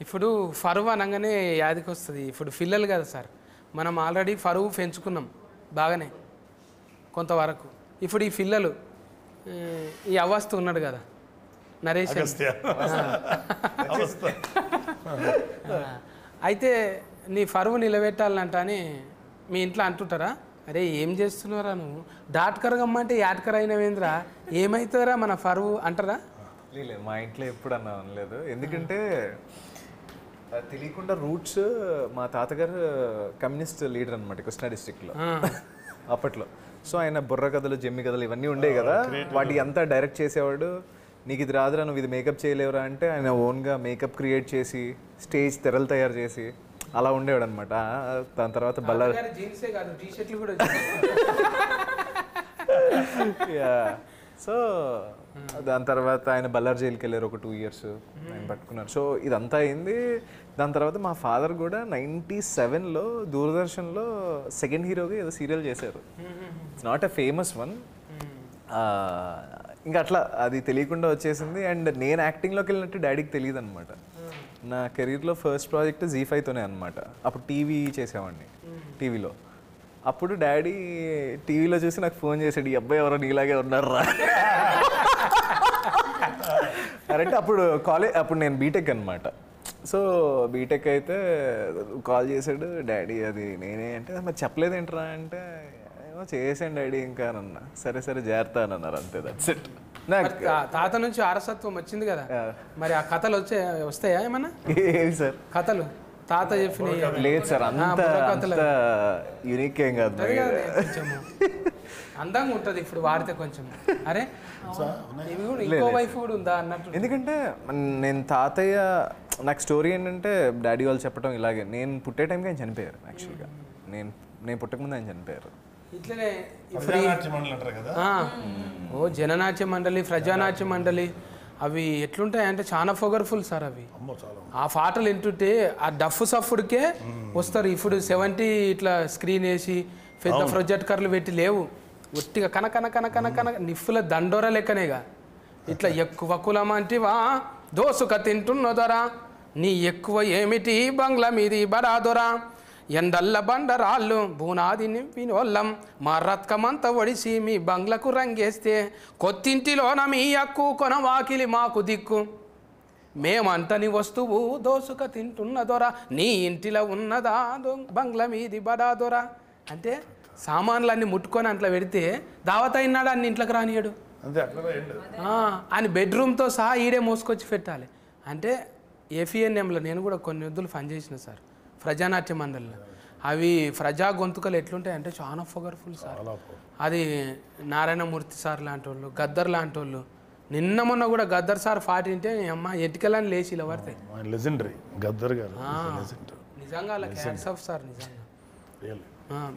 ఇప్పుడు ఫరువు అనగానే యాదికి వస్తుంది. ఇప్పుడు పిల్లలు కదా సార్, మనం ఆల్రెడీ ఫరువు పెంచుకున్నాం బాగానే కొంతవరకు. ఇప్పుడు ఈ పిల్లలు ఈ అవస్థ ఉన్నాడు కదా నరేష్, అయితే నీ ఫరువు నిలబెట్టాలంట అని మీ ఇంట్లో అంటుంటారా? అరే ఏం చేస్తున్నారా నువ్వు, డాట్కర్ గమ్మంటే యాట్కర్ అయినవేంద్రా, ఏమవుతుందిరా మన ఫరువు అంటారా? లేదు, మా ఇంట్లో ఎప్పుడు అన్నా అనలేదు. ఎందుకంటే తెలియకుండా రూట్స్ మా తాతగారు కమ్యూనిస్ట్ లీడర్ అనమాట కృష్ణా డిస్ట్రిక్ట్లో అప్పట్లో. సో ఆయన బుర్ర కథలు, జమ్మి కథలు ఇవన్నీ ఉండేవి కదా, వాటి అంతా డైరెక్ట్ చేసేవాడు. నీకు ఇది రాదురా, నువ్వు ఇది మేకప్ చేయలేవురా అంటే ఆయన ఓన్గా మేకప్ క్రియేట్ చేసి స్టేజ్ తెరలు తయారు చేసి అలా ఉండేవాడు అనమాట. దాని తర్వాత బల్లారి సో దాని తర్వాత ఆయన బల్లార్ జైలుకి వెళ్ళారు, ఒక 2 years ఆయన పట్టుకున్నారు. సో ఇదంతా అయింది. దాని తర్వాత మా ఫాదర్ కూడా 97లో దూరదర్శన్లో సెకండ్ హీరోగా ఏదో సీరియల్ చేశారు. It's not a famous one. ఇంకా అట్లా అది తెలియకుండా వచ్చేసింది. అండ్ నేను యాక్టింగ్లోకి వెళ్ళినట్టు డాడీకి తెలియదు అనమాట. నా కెరీర్లో ఫస్ట్ ప్రాజెక్ట్ ZEE5తోనే అనమాట. అప్పుడు టీవీ చేసేవాడిని టీవీలో. అప్పుడు డాడీ టీవీలో చూసి నాకు ఫోన్ చేశాడు, ఈ అబ్బాయి ఎవరో నీలాగే ఉన్నారా కరెక్ట్. అప్పుడు నేను బీటెక్ అనమాట. సో బీటెక్ అయితే కాల్ చేశాడు డాడీ, అది నేనే అంటే మరి చెప్పలేదేంట్రా అంటే ఏమో చేసాను డాడీ ఇంకా అన్న. సరే సరే జాగ్రత్త అని అన్నారు, అంతే. That's it. తాత నుంచి వారసత్వం వచ్చింది కదా, మరి ఆ కథలు వస్తాయా ఏమన్నా? ఏవి సార్ కథలు తాత చెప్పిన? లేదు సార్, అంత యూనిక్ ఏం కాదు, అందంగా ఉంటుంది ఇప్పుడు వాడితే కొంచెం. అరే ఇవి కూడా ఇంకో వైఫ్ కూడా ఉందా అన్నట్టు. ఎందుకంటే నేను తాతయ్య నాకు స్టోరీ ఏంటంటే డాడీ వాళ్ళు చెప్పడం ఇలాగే, నేను పుట్టే టైంకి ఆయన చనిపోయారు. యాక్చువల్గా నేను పుట్టకముందు ఆయన చనిపోయారు. ఇట్లనే ఓ జననాట్య మండలి, ప్రజానాట్య మండలి అవి ఎట్లుంటాయి అంటే చాలా పవర్ఫుల్ సార్ అవి. ఆ పాటలు వింటుంటే ఆ డఫ్ సఫుడికే వస్తారు. ఇప్పుడు 70 ఇట్లా స్క్రీన్ వేసి పెద్ద ప్రొజెక్టర్లు పెట్టి లేవు, ఒట్టిగా కనకన కనకన కన నిఫ్ఫుల దండోర లెక్కనేగా. ఇట్లా ఎక్కువ కులమంటివా దోసుక తింటున్నదొరా, నీ ఎక్కువ ఏమిటి బంగ్లా మీది బడాదొరా, ఎండల్ల బండరాళ్ళు బూనాది నింపినోళ్ళం, మా రత్కమంతా ఒడిసి మీ బంగ్లకు రంగేస్తే, కొత్తింటిలోన మీ అక్కు కొన వాకిలి మాకు దిక్కు, మేమంటని వస్తువు దోసుక తింటున్న దొర, నీ ఇంటిలో ఉన్నదా బంగ్లా మీది బడాదొర అంటే సామాన్లన్నీ ముట్టుకొని అట్లా పెడితే దావత అయినాడు అన్ని ఇంట్లోకి రానియడు అని బెడ్రూమ్తో సహా ఈడే మోసుకొచ్చి పెట్టాలి. అంటే ఏఫీఎన్ఎంలో నేను కూడా కొన్ని వద్దులు పనిచేసిన సార్, ప్రజానాట్య మండలిలో. అవి ప్రజా గొంతుకలు ఎట్లుంటాయి అంటే చాలా పవర్ఫుల్ సార్. అది నారాయణమూర్తి సార్ లాంటి వాళ్ళు, గద్దర్ లాంటి వాళ్ళు. నిన్న మొన్న కూడా గద్దర్ సార్ పాట వింటే అమ్మ ఎటుకలని లేచి ఇలా పడతాయి. లెజెండరీ గద్దర్ గారు నిజంగా అలా హ్యాట్స్ ఆఫ్ సార్. నిజంగా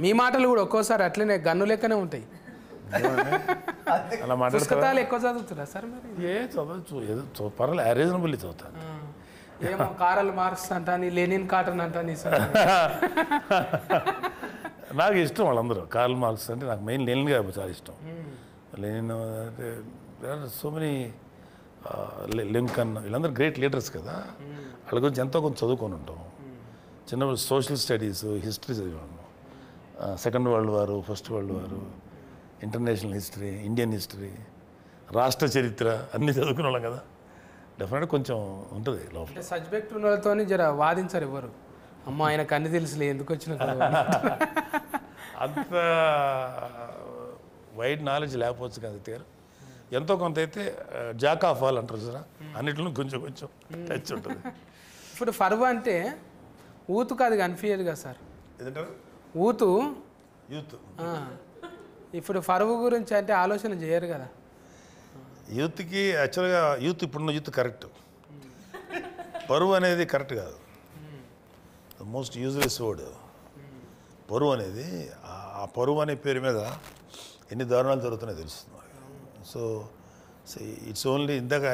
మీ మాటలు కూడా ఒక్కోసారి అట్లనే గన్ను లెక్కనే ఉంటాయి. అలా పుస్తకాలు ఎక్కువ చదువుతున్నా సార్ మరి? ఏ చదవచ్చు, ఏదో పర్వాలేదు, రీజనబుల్లీ చదువుతాను. ఏమో కారల్ మార్క్స్ అంటాని, లెనిన్ కాటన్ అంటాని నాకు ఇష్టం వాళ్ళందరూ. కార్ల్ మార్క్స్ అంటే నాకు మెయిన్ లెనిన్ గారు చాలా ఇష్టం. లెనిన్ అంటే సో మెనీ, లింకన్, వీళ్ళందరూ గ్రేట్ లీడర్స్ కదా. వాళ్ళ గురించి ఎంతో కొంచెం చదువుకొని ఉంటాం. చిన్నప్పుడు సోషల్ స్టడీస్, హిస్టరీ చదివాము. సెకండ్ వరల్డ్ వారు, ఫస్ట్ వరల్డ్ వారు, ఇంటర్నేషనల్ హిస్టరీ, ఇండియన్ హిస్టరీ, రాష్ట్ర చరిత్ర అన్నీ చదువుకునే వాళ్ళం కదా. డెఫినెట్గా కొంచెం ఉంటుంది లోపల. సబ్జెక్ట్ ఉన్న వాళ్ళతో జర వాదించారు ఎవరు, అమ్మ ఆయనకు అన్ని తెలుసులే ఎందుకు వచ్చిన అంత వైడ్ నాలెడ్జ్ లేకపోవచ్చు కదా గారు. ఎంతో కొంత అయితే జాక్ ఆఫ్ ఆల్ అంటారు సార్, అన్నిట్లో కొంచెం కొంచెం టచ్ ఉంటుంది. ఇప్పుడు ఫర్వ్ అంటే ఊతుకు అది కనిపించదు కదా సార్, ఊతు యూత్. ఇప్పుడు ఫర్వ్ గురించి అంటే ఆలోచన చేయరు కదా యూత్కి. యాక్చువల్గా యూత్, ఇప్పుడున్న యూత్ కరెక్ట్, పరువు అనేది కరెక్ట్ కాదు. ద మోస్ట్ యూజ్లెస్ వర్డ్ పరువు అనేది. ఆ పరువు అనే పేరు మీద ఎన్ని దారుణాలు జరుగుతున్నాయో తెలుస్తుంది. సో ఇట్స్ ఓన్లీ ఇందాక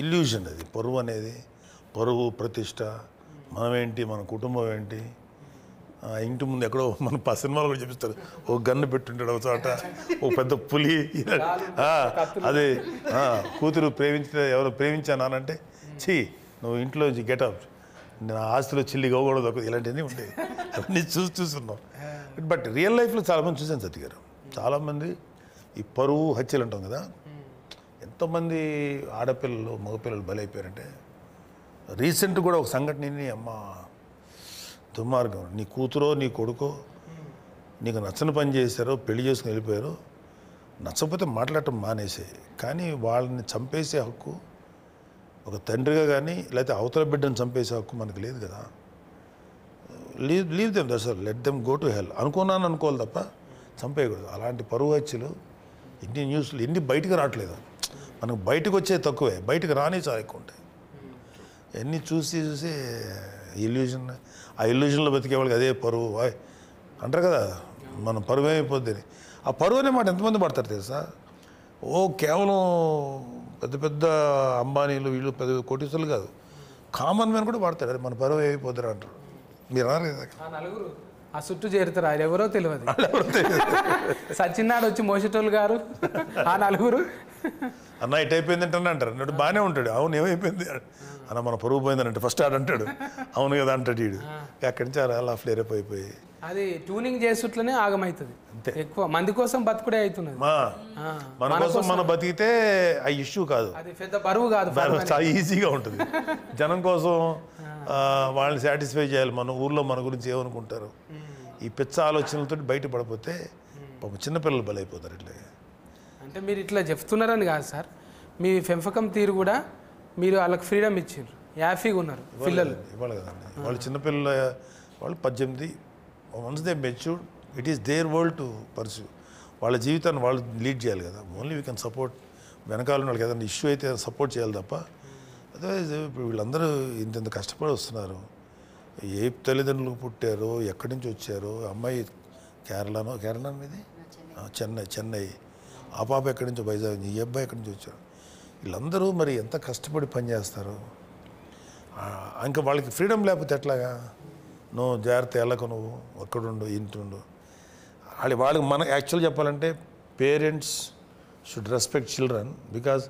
ఇల్యూషన్ అది పరువు అనేది. పరువు, ప్రతిష్ట, మనమేంటి, మన కుటుంబం ఏంటి, ఇంటి ముందు ఎక్కడో మన సినిమాలు కూడా చూపిస్తారు, ఓ గన్ను పెట్టుంటాడు ఒక చోట, ఓ పెద్ద పులి, అదే కూతురు ఎవరు ప్రేమించానంటే, ఛీ నువ్వు ఇంట్లో గెటప్ నా ఆస్తిలో చిల్లి గోగూడదు ఇలాంటివన్నీ ఉంటాయి. అవన్నీ చూస్తున్నాం. బట్ రియల్ లైఫ్లో చాలామంది చూసాను సత్య గారు. చాలామంది ఈ పరువు హత్యలు అంటాం కదా, ఎంతోమంది ఆడపిల్లలు మగపిల్లలు బలైపోయారంటే. రీసెంట్ కూడా ఒక సంఘటనని అమ్మ దుర్మార్గం, నీ కూతురో నీ కొడుకో నీకు నచ్చని పని చేశారో పెళ్లి చేసుకుని వెళ్ళిపోయారు, నచ్చకపోతే మాట్లాడటం మానేసే, కానీ వాళ్ళని చంపేసే హక్కు ఒక తండ్రిగా కానీ లేకపోతే అవతల బిడ్డను చంపేసే హక్కు మనకు లేదు కదా. Leave them that's all, let them go to hell అనుకోవాలి తప్ప చంపేయకూడదు. అలాంటి పరువు హత్యలు ఎన్ని న్యూస్లు ఎన్ని బయటకు రావట్లేదు. మనకు బయటకు వచ్చే తక్కువే, బయటకు రాని చాలా ఎక్కువ ఉంటాయి. ఎన్ని చూసి ఇల్యూజన్, ఆ ఇల్యూజన్లో బతికే వాళ్ళకి అదే పరువు అంటారు కదా, మన పరువు ఏమైపోద్ది. ఆ పరువు అనే మాట ఎంతమంది పడతారు తెలుసా? కేవలం పెద్ద పెద్ద అంబానీలు వీళ్ళు పెద్ద కోటీసులు కాదు, కామన్ మ్యాన్ కూడా వాడతారు. అది మన పరువు అయిపోతారు అంటారు. మీరు అన్నారు కదా, నలుగురు ఆ చుట్టూ చేరుతారు, ఆయన ఎవరో తెలియదు. సచిన్నాడు వచ్చి మోసేటోళ్ళు గారు ఆ నలుగురు అన్న ఇట్ అయిపోయింది అంటే అంటారు. అన్నట్టు బాగానే ఉంటాడు. అవును ఏమైపోయింది అన్న, మన పరువు పోయిందని అంటే ఫస్ట్ ఆడంటాడు. అవును కదా అంటాడు వీడు. అక్కడి నుంచి అలా ఫ్లేరప్ అయిపోయి అది ట్యూనింగ్ చేస్తుట్లనే ఆగమవుతుంది. ఎక్కువ మంది కోసం బతుకుడే అవుతున్నది. మన కోసం మనం బతికితే ఆ ఇష్యూ కాదు, అది పెద్ద బరువు కాదు, చాలా ఈజీగా ఉంటుంది. జనం కోసం వాళ్ళని సాటిస్ఫై చేయాలి. మన ఊర్లో మన గురించి ఏమనుకుంటారు, ఈ పిచ్చ ఆలోచనలతో బయటపడిపోతే పాపం చిన్నపిల్లలు బలైపోతారు. ఇట్లా అంటే మీరు ఇట్లా చెప్తున్నారని కాదు సార్, మీ పెంపకం తీరు కూడా మీరు వాళ్ళకి ఫ్రీడమ్ ఇచ్చారు, హ్యాపీగా ఉన్నారు పిల్లలు. ఇవ్వాలి కదండి. వాళ్ళు చిన్నపిల్లల వాళ్ళు 18, once they matured it is their world to pursue. వాళ్ళ జీవితాన్ని వాళ్ళు లీడ్ చేయాలి కదా. Only we can support. వెనకాల వాళ్ళకి ఏదైనా ఇష్యూ అయితే సపోర్ట్ చేయాలి తప్ప. అదర్వైజ్ ఇప్పుడు వీళ్ళందరూ ఇంత కష్టపడి వస్తున్నారు. ఏ తల్లిదండ్రులకు పుట్టారో, ఎక్కడి నుంచి వచ్చారో. అమ్మాయి కేరళ మీది చెన్నై, ఆ పాప ఎక్కడి నుంచో వైజాగ్, ఈ అబ్బాయి ఎక్కడి నుంచి వచ్చారు. వీళ్ళందరూ మరి ఎంత కష్టపడి పనిచేస్తారు. ఇంకా వాళ్ళకి ఫ్రీడమ్ లేకపోతే ఎట్లాగా? నువ్వు జాగ్రత్త వెళ్ళకు, నువ్వు అక్కడుండు, ఇంటుండు. వాళ్ళకి మన యాక్చువల్ చెప్పాలంటే parents should respect children. Because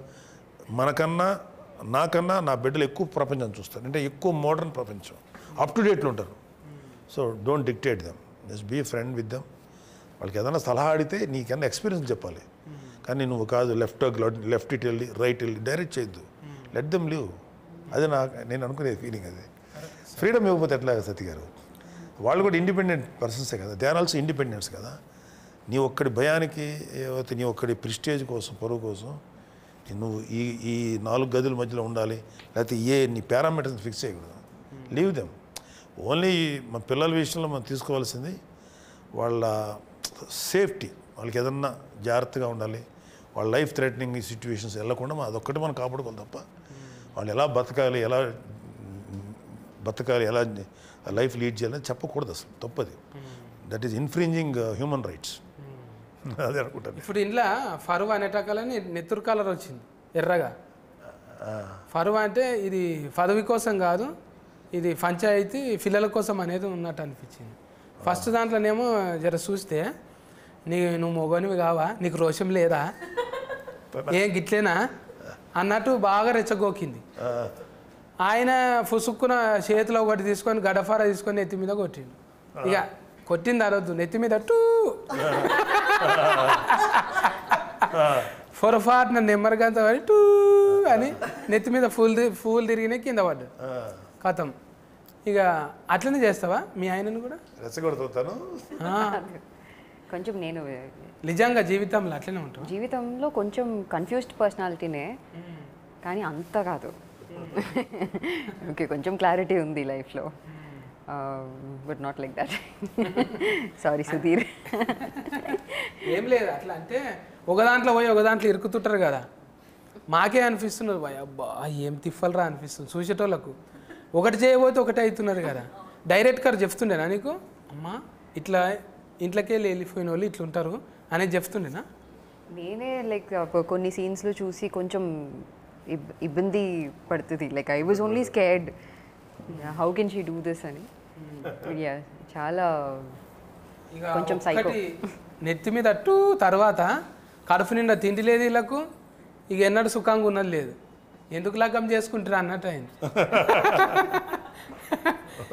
నాకన్నా నా బిడ్డలు ఎక్కువ ప్రపంచం చూస్తారు. అంటే ఎక్కువ మోడర్న్ ప్రపంచం, అప్ టు డేట్లో ఉంటారు. So don't dictate them, just be friend with them. వాళ్ళకి ఏదైనా సలహా అడిగితే నీకన్నా ఎక్స్పీరియన్స్ చెప్పాలి. కానీ నువ్వు కాదు లెఫ్ట్ ఇట్ వెళ్ళి రైట్ వెళ్ళి డైరెక్ట్ చేయొద్దు. Let them live. అది నేను అనుకునే ఫీలింగ్. అది ఫ్రీడమ్ ఇవ్వకపోతే ఎట్లా సతీ గారు? వాళ్ళు కూడా ఇండిపెండెంట్ పర్సన్సే కదా, దే ఆర్ ఆల్సో ఇండిపెండెన్స్ కదా. నీ ఒక్కడి భయానికి, నీ ఒక్కడి ప్రిస్టేజ్ కోసం, పరువు కోసం నువ్వు ఈ 4 గదుల మధ్యలో ఉండాలి, లేకపోతే నీ పారామీటర్స్ ఫిక్స్ చేయకూడదు. Leave them. ఓన్లీ మన పిల్లల విషయంలో మనం తీసుకోవాల్సింది వాళ్ళ సేఫ్టీ. వాళ్ళకి ఏదన్నా జాగ్రత్తగా ఉండాలి. వాళ్ళ లైఫ్ థ్రెటనింగ్ సిచ్యువేషన్స్ వెళ్ళకుండా అదొక్కటి మనం కాపాడుకోవాలి తప్ప వాళ్ళు ఎలా బతకాలి, ఎలా లైఫ్ లీడ్ చేయాలని చెప్పకూడదు. అసలు తప్పది. That is infringing human rights. అదే అనుకుంటాను. ఇప్పుడు ఇంట్లో ఫరువు అనేటకాలని నెత్తురు కలర్ వచ్చింది ఎర్రగా. ఫరువు అంటే ఇది పదవి కోసం కాదు, ఇది పంచాయతీ పిల్లల కోసం అనేది ఉన్నట్టు అనిపించింది. ఫస్ట్ దాంట్లోనేమో జర చూస్తే నువ్వు మొగనివి కావా, నీకు రోషం లేదా, ఏం గిట్లేనా అన్నట్టు బాగా రెచ్చగోకింది. ఆయన ఫుసుక్కున చేతిలో ఒకటి తీసుకొని గడఫార తీసుకొని నెత్తి మీద కొట్టిండు. ఇక కొట్టింది అరవద్దు, నెత్తి మీద టూ పొరపాటున నెమ్మరికంత పడి టూ అని నెత్తి మీద ఫూల్ తిరిగిన కింద పడ్డాడు. కథం. ఇక అట్లనే చేస్తావా మీ ఆయనను కూడా? రెచ్చగొడుతాను కొంచెం. నేను నిజంగా జీవితంలో అట్లనే ఉంటాను. జీవితంలో కొంచెం కన్ఫ్యూజ్డ్ పర్సనాలిటీనే, కానీ అంత కాదు. ఓకే, కొంచెం క్లారిటీ ఉంది లైఫ్లో, but not like that. Sorry Sudheer. ఏం లేదు, అట్లా అంటే ఒక దాంట్లో పోయి ఒక దాంట్లో ఇరుకుతుంటారు కదా, మాకే అనిపిస్తున్నారు భయ అబ్బా ఏం తిప్పలరా అనిపిస్తుంది చూసేటోళ్ళకు. ఒకటి చేయబోతే ఒకటి అవుతున్నారు కదా. డైరెక్ట్గా చెప్తుండేనా నీకు, అమ్మా ఇట్లా ఇంట్లోకి వెళ్ళిపోయిన వాళ్ళు ఇట్లా ఉంటారు అనేది చెప్తుండేనా? నేనే లైక్ కొన్ని సీన్స్లో చూసి కొంచెం ఇబ్బంది పడుతుంది. Like I was only scared, how can she do this అని. చాలా కొంచెం సైకో. నెత్తి మీద అట్టు తర్వాత కడుపు నిండా తిండి లేదు వీళ్ళకు, ఇక ఎన్నడూ సుఖంగా ఉన్నది లేదు, ఎందుకు లగ్గం చేసుకుంటారా అన్నట్టు అయింది.